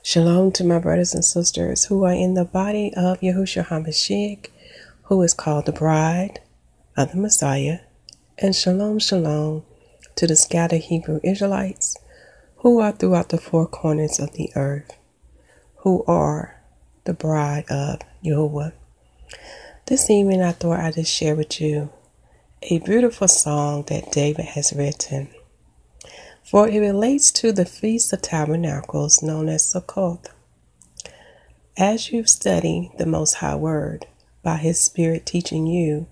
Shalom to my brothers and sisters who are in the body of Yahushua HaMashyach, who is called the bride of the Messiah, and Shalom, Shalom to the scattered Hebrew Israelites who are throughout the four corners of the earth, who are the bride of Yahuwah. This evening I thought I'd just share with you a beautiful song that David has written, for it relates to the Feast of Tabernacles known as Sukkot. As you study the Most High Word by His Spirit teaching you,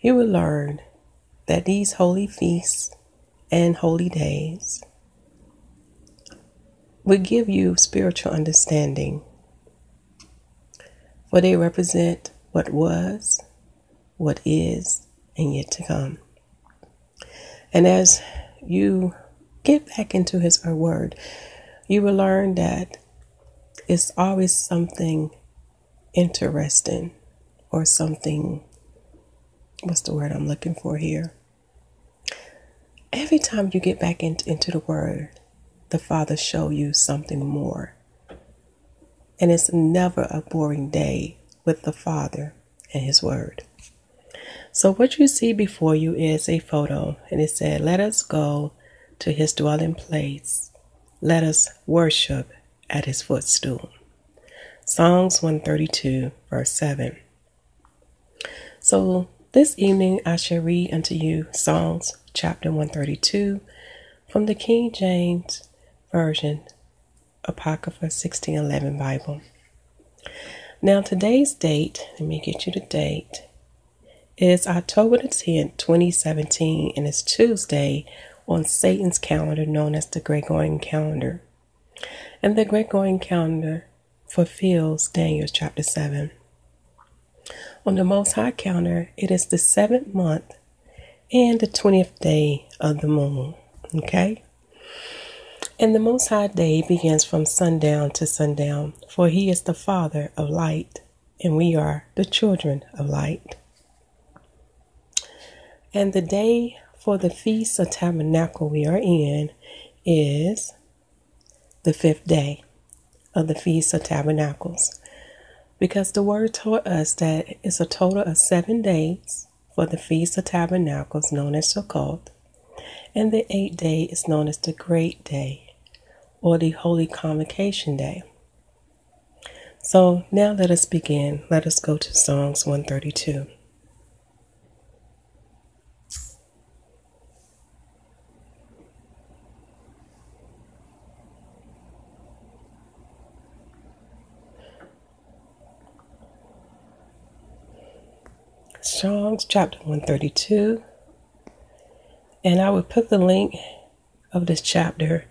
you will learn that these holy feasts and holy days will give you spiritual understanding, for they represent what was, what is, and yet to come. And as you get back into His Word, you will learn that it's always something interesting, or something, what's the word I'm looking for here? Every time you get back into the Word, the Father show you something more. And it's never a boring day with the Father and His Word. So what you see before you is a photo, and it said, "Let us go to His dwelling place. Let us worship at His footstool." Psalms 132, verse 7. So this evening I shall read unto you Psalms chapter 132 from the King James Version, Apocrypha 1611 Bible. Now today's date, let me get you the date, is October the 10th, 2017, and it's Tuesday on Satan's calendar known as the Gregorian calendar. And the Gregorian calendar fulfills Daniel chapter 7. On the Most High calendar, it is the 7th month and the 20th day of the moon. Okay? And the Most High day begins from sundown to sundown, for He is the Father of light, and we are the children of light. And the day for the Feast of Tabernacle we are in is the 5th day of the Feast of Tabernacles, because the Word taught us that it's a total of 7 days for the Feast of Tabernacles known as Sukkot, and the 8th day is known as the Great Day, or the Holy Convocation Day. So now let us begin. Let us go to Psalms 132. Psalms chapter 132, and I will put the link of this chapter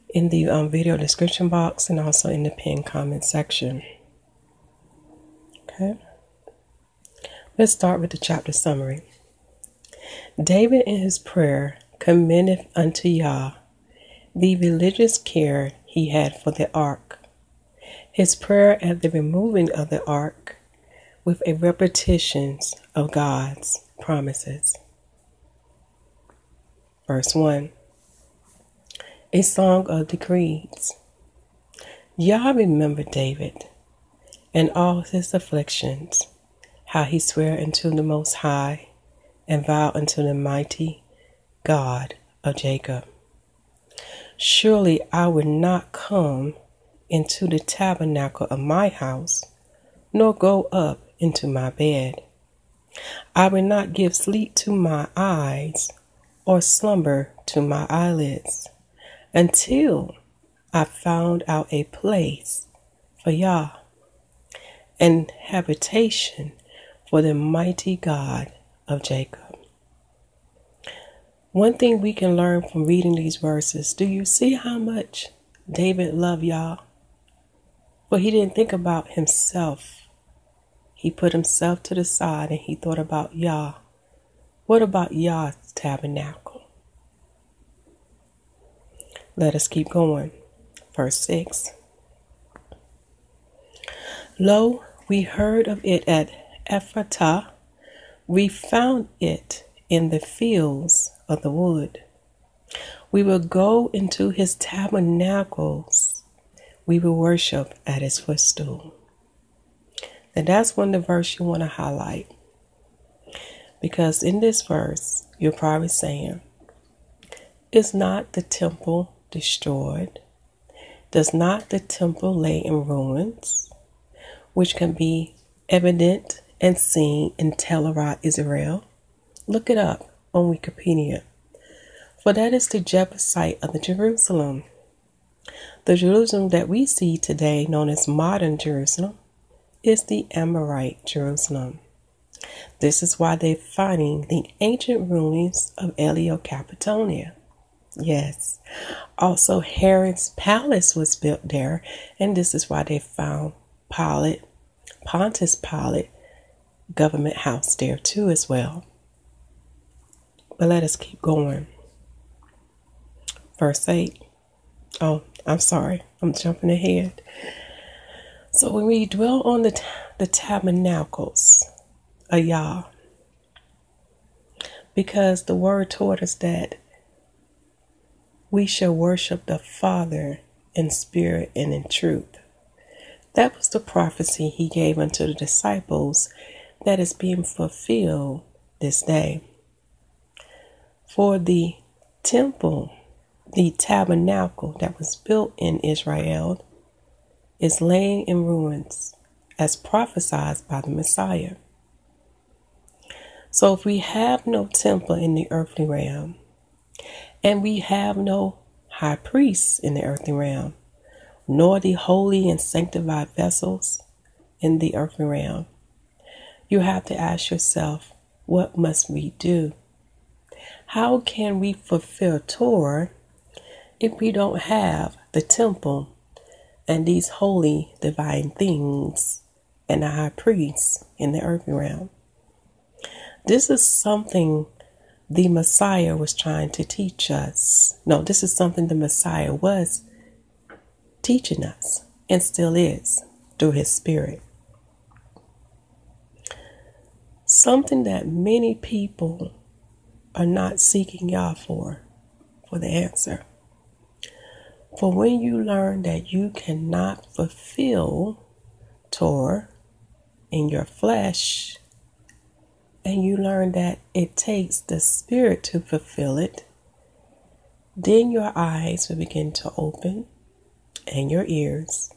in the video description box and also in the pinned comment section. Okay, let's start with the chapter summary. David in his prayer commendeth unto Yah the religious care he had for the ark, his prayer at the removing of the ark, with a repetition of God's promises. Verse 1. A song of decrees. Yah remembered David and all his afflictions, how he sware unto the Most High and vowed unto the mighty God of Jacob. Surely I would not come into the tabernacle of my house, nor go up into my bed. I will not give sleep to my eyes, or slumber to my eyelids, until I found out a place for Yah, and habitation for the mighty God of Jacob. One thing we can learn from reading these verses, do you see how much David loved Yah? For he didn't think about himself. He put himself to the side and he thought about Yah. What about Yah's tabernacle? Let us keep going. Verse 6. Lo, we heard of it at Ephratah. We found it in the fields of the wood. We will go into his tabernacles we will worship at his footstool. And that's one of the verse you want to highlight. Because in this verse, you're probably saying, is not the temple destroyed? Does not the temple lay in ruins, which can be evident and seen in Tel Israel? Look it up on Wikipedia. For that is the Jebusite of the Jerusalem. The Jerusalem that we see today, known as modern Jerusalem, is the Amorite Jerusalem. This is why they're finding the ancient ruins of Elio Capitonia. Yes. Also, Herod's palace was built there, and this is why they found Pontius Pilate government house there too as well. But let us keep going. Verse 8. Oh, I'm sorry. I'm jumping ahead. So when we dwell on the tabernacles of Yah, because the word taught us that we shall worship the Father in spirit and in truth. That was the prophecy he gave unto the disciples that is being fulfilled this day. For the temple, the tabernacle that was built in Israel, is laying in ruins as prophesied by the Messiah. So if we have no temple in the earthly realm, and we have no high priests in the earthly realm, nor the holy and sanctified vessels in the earthly realm, you have to ask yourself, what must we do? How can we fulfill Torah if we don't have the temple and these holy divine things and the high priests in the earthly realm? This is something the Messiah was trying to teach us. No, this is something the Messiah was teaching us and still is through his spirit. Something that many people are not seeking Yah for the answer. For when you learn that you cannot fulfill Torah in your flesh, and you learn that it takes the Spirit to fulfill it, then your eyes will begin to open, and your ears,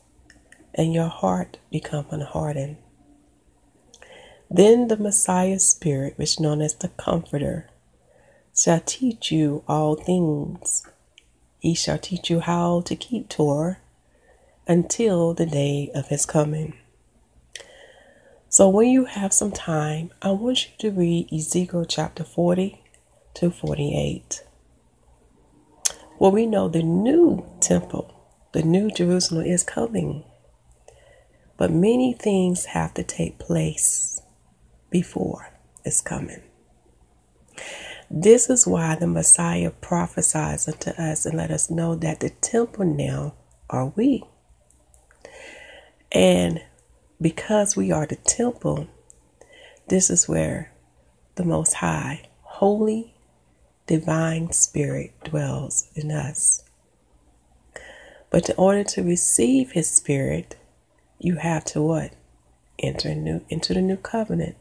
and your heart become unhardened. Then the Messiah's Spirit, which is known as the Comforter, shall teach you all things. He shall teach you how to keep Torah until the day of his coming. So when you have some time, I want you to read Ezekiel chapter 40 to 48. Well, we know the new temple, the new Jerusalem is coming. But many things have to take place before it's coming. This is why the Messiah prophesies unto us and let us know that the temple now are we. And because we are the temple, this is where the Most High, Holy, Divine Spirit dwells in us. But in order to receive his Spirit, you have to what? Enter into the new covenant.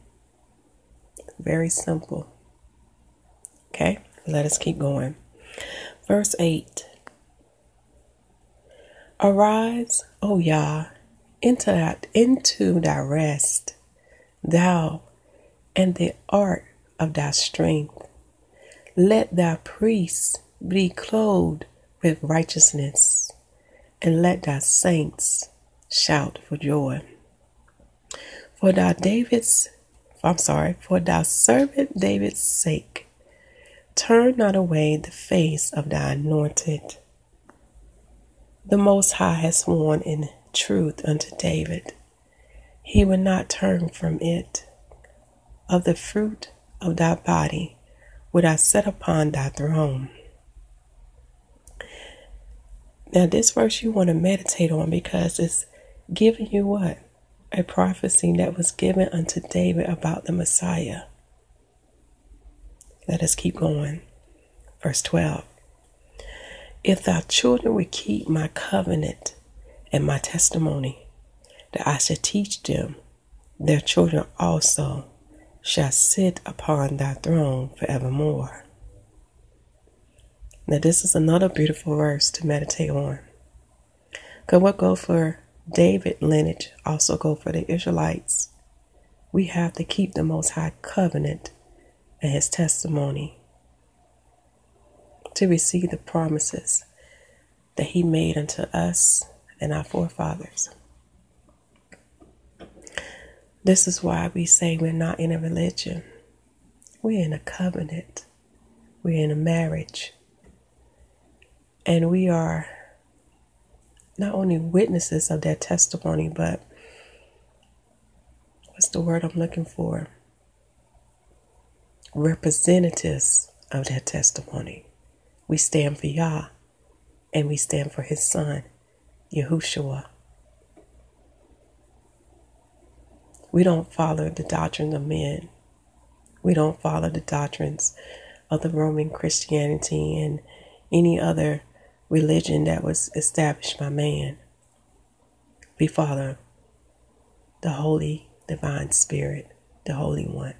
Very simple. Okay, let us keep going. Verse 8. Arise, O Yah, into thy rest, thou and the ark of thy strength. Let thy priests be clothed with righteousness, and let thy saints shout for joy. For thy servant David's sake, turn not away the face of thy anointed. The Most High has sworn in truth unto David. He will not turn from it. Of the fruit of thy body would I set upon thy throne. Now this verse you want to meditate on, because it's giving you what? A prophecy that was given unto David about the Messiah. Let us keep going. Verse 12. If thy children would keep my covenant and my testimony, that I should teach them. Their children also shall sit upon thy throne forevermore. Now this is another beautiful verse to meditate on. Because what go for David lineage also go for the Israelites. We have to keep the Most High covenant and his testimony to receive the promises that he made unto us and our forefathers. This is why we say we're not in a religion. We're in a covenant. We're in a marriage. And we are not only witnesses of their testimony, but what's the word I'm looking for? Representatives of their testimony. We stand for Yah, and we stand for his son, Yahushua. We don't follow the doctrine of men. We don't follow the doctrines of the Roman Christianity and any other religion that was established by man. We follow the Holy Divine Spirit, the Holy One,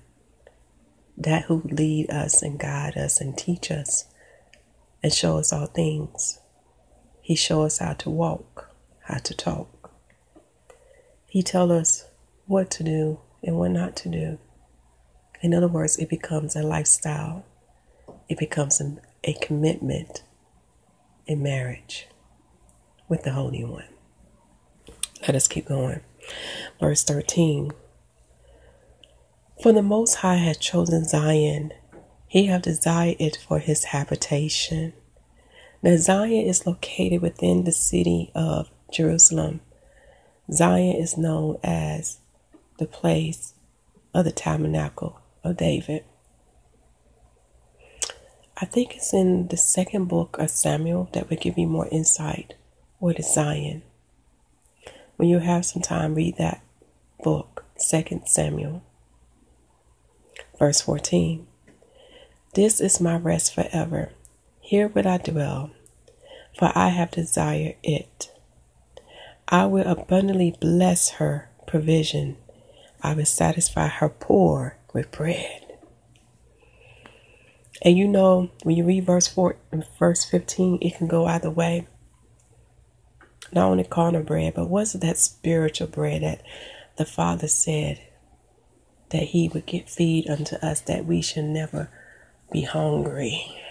that who lead us and guide us and teach us and show us all things. He show us how to walk, how to talk. He tell us what to do and what not to do. In other words, it becomes a lifestyle. It becomes a commitment in marriage with the Holy One. Let us keep going. Verse 13. For the Most High hath chosen Zion. He hath desired it for his habitation. Now Zion is located within the city of Jerusalem. Zion is known as the place of the Tabernacle of David. I think it's in the second book of Samuel that will give you more insight. What is Zion? When you have some time, read that book, 2 Samuel. Verse 14. This is my rest forever. Here will I dwell, for I have desired it. I will abundantly bless her provision. I will satisfy her poor with bread. And you know, when you read verse 15, it can go either way. Not only carnal bread, but was it that spiritual bread that the Father said that he would feed unto us, that we should never be hungry?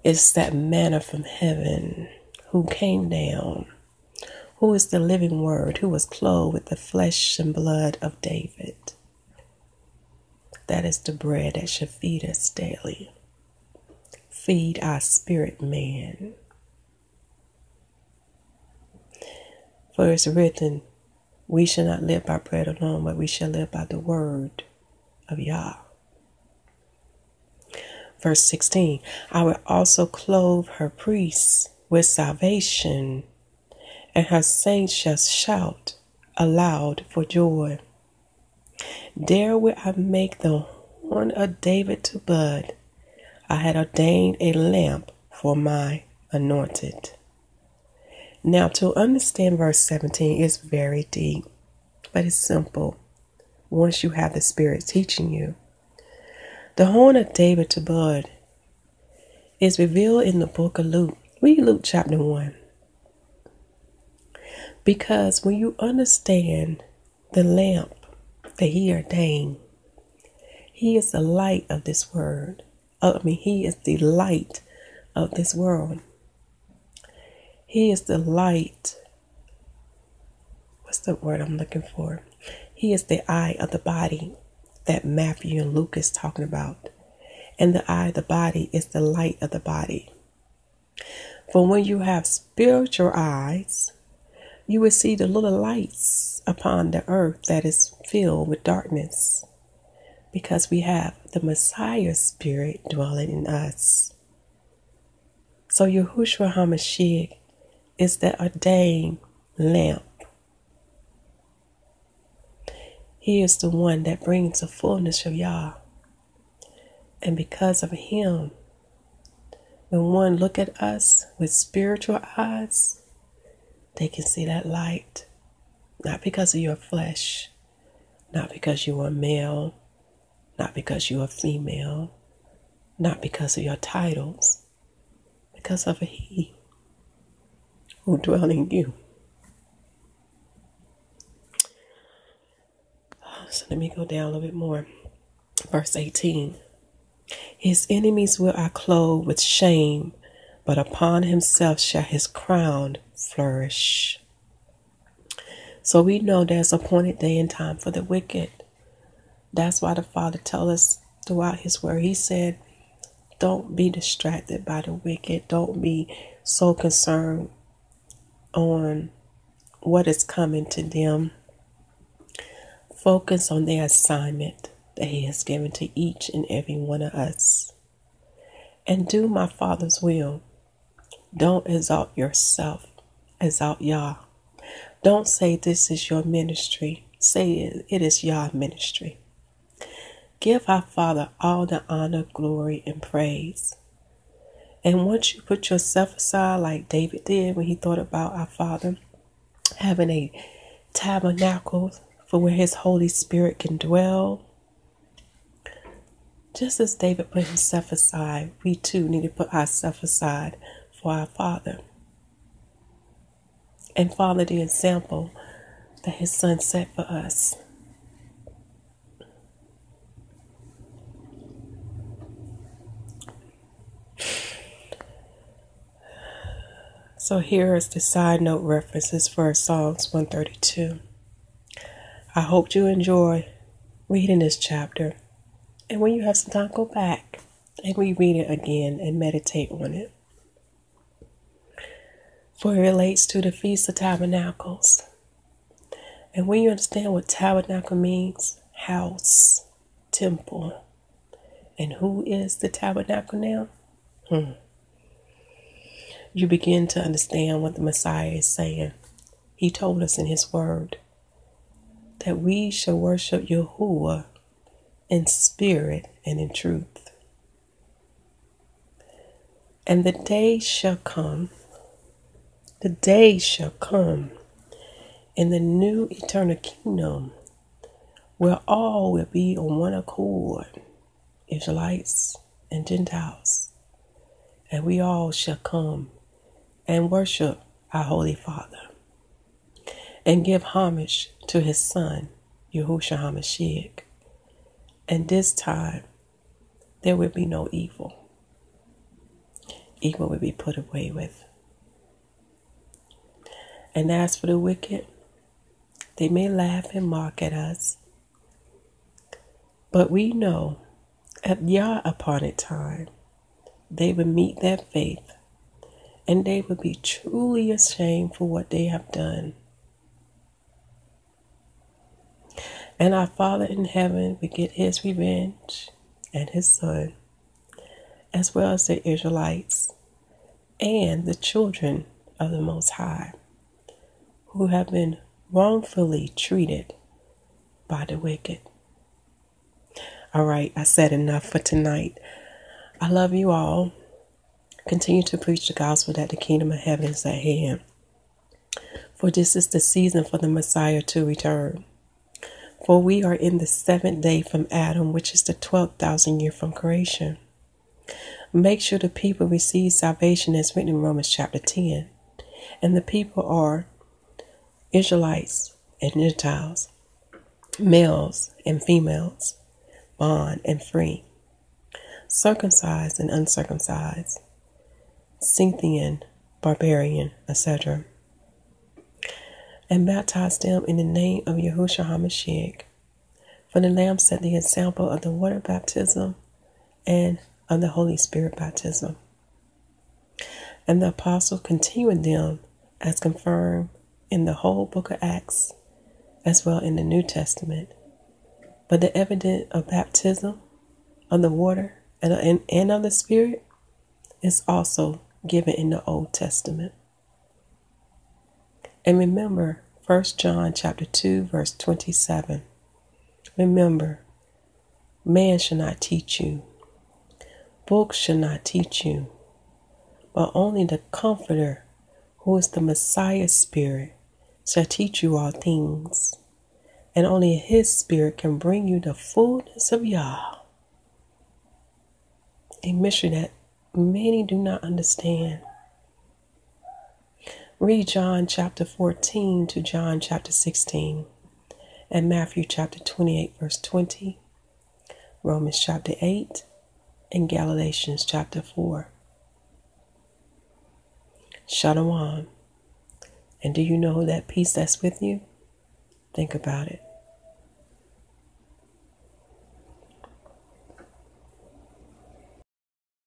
It's that manna from heaven who came down, who is the living word, who was clothed with the flesh and blood of David. That is the bread that should feed us daily. Feed our spirit man. For it's written, we shall not live by bread alone, but we shall live by the word of Yah. Verse 16, I will also clothe her priests with salvation, and her saints shall shout aloud for joy. There will I make the horn of David to bud. I had ordained a lamp for my anointed. Now to understand verse 17 is very deep, but it's simple once you have the Spirit teaching you. The horn of David to bud is revealed in the book of Luke. Read Luke chapter 1. Because when you understand the lamp that he ordained, he is the light of this word. He is the light of this world. He is the light. What's the word I'm looking for? He is the eye of the body that Matthew and Luke is talking about. And the eye of the body is the light of the body. For when you have spiritual eyes, you will see the little lights upon the earth that is filled with darkness, because we have the Messiah spirit dwelling in us. So Yahushua HaMashyach is the ordained lamp. He is the one that brings the fullness of Yah. And because of him, when one look at us with spiritual eyes, they can see that light. Not because of your flesh, not because you are male, not because you are female, not because of your titles, because of a He who dwells in you. So let me go down a little bit more. Verse 18. His enemies will I clothe with shame, but upon himself shall his crown flourish. So we know there's an appointed day and time for the wicked. That's why the Father tells us throughout his word. He said, don't be distracted by the wicked. Don't be so concerned on what is coming to them. Focus on the assignment that he has given to each and every one of us. And do my Father's will. Don't exalt yourself. Exalt Yah. Don't say this is your ministry. Say it is Yah ministry. Give our Father all the honor, glory, and praise. And once you put yourself aside like David did when he thought about our Father having a tabernacle for where his Holy Spirit can dwell, just as David put himself aside, we too need to put ourselves aside for our Father and follow the example that his Son set for us. So here is the side note references for Psalms 132. I hope you enjoy reading this chapter. And when you have some time, go back and reread it again and meditate on it. For it relates to the Feast of Tabernacles. And when you understand what tabernacle means, house, temple, and who is the tabernacle now? You begin to understand what the Messiah is saying. He told us in his word that we shall worship Yahuwah in spirit and in truth. And the day shall come in the new eternal kingdom where all will be on one accord, Israelites and Gentiles. And we all shall come and worship our Holy Father and give homage to his Son, Yahushua HaMashyach. And this time, there will be no evil. Evil will be put away with. And as for the wicked, they may laugh and mock at us. But we know at Yah appointed time, they will meet their faith. And they will be truly ashamed for what they have done. And our Father in heaven will get his revenge and his Son, as well as the Israelites and the children of the Most High, who have been wrongfully treated by the wicked. All right, I said enough for tonight. I love you all. Continue to preach the gospel that the kingdom of heaven is at hand. For this is the season for the Messiah to return. For we are in the 7th day from Adam, which is the 12,000 year from creation. Make sure the people receive salvation as written in Romans chapter 10. And the people are Israelites and Gentiles, males and females, bond and free, circumcised and uncircumcised, Scythian, barbarian, etc. And baptize them in the name of Yahushua HaMashyach. For the Lamb set the example of the water baptism and of the Holy Spirit baptism. And the apostles continued them as confirmed in the whole book of Acts, as well in the New Testament. But the evidence of baptism, of the water, and of the Spirit is also given in the Old Testament. And remember 1 John chapter 2, verse 27. Remember, man shall not teach you. Books shall not teach you. but only the Comforter, who is the Messiah Spirit, shall teach you all things, and only His Spirit can bring you the fullness of Yah. A mystery that many do not understand. Read John chapter 14 to John chapter 16, and Matthew chapter 28 verse 20, Romans chapter 8, and Galatians chapter 4. Shalom. And do you know that peace that's with you? Think about it.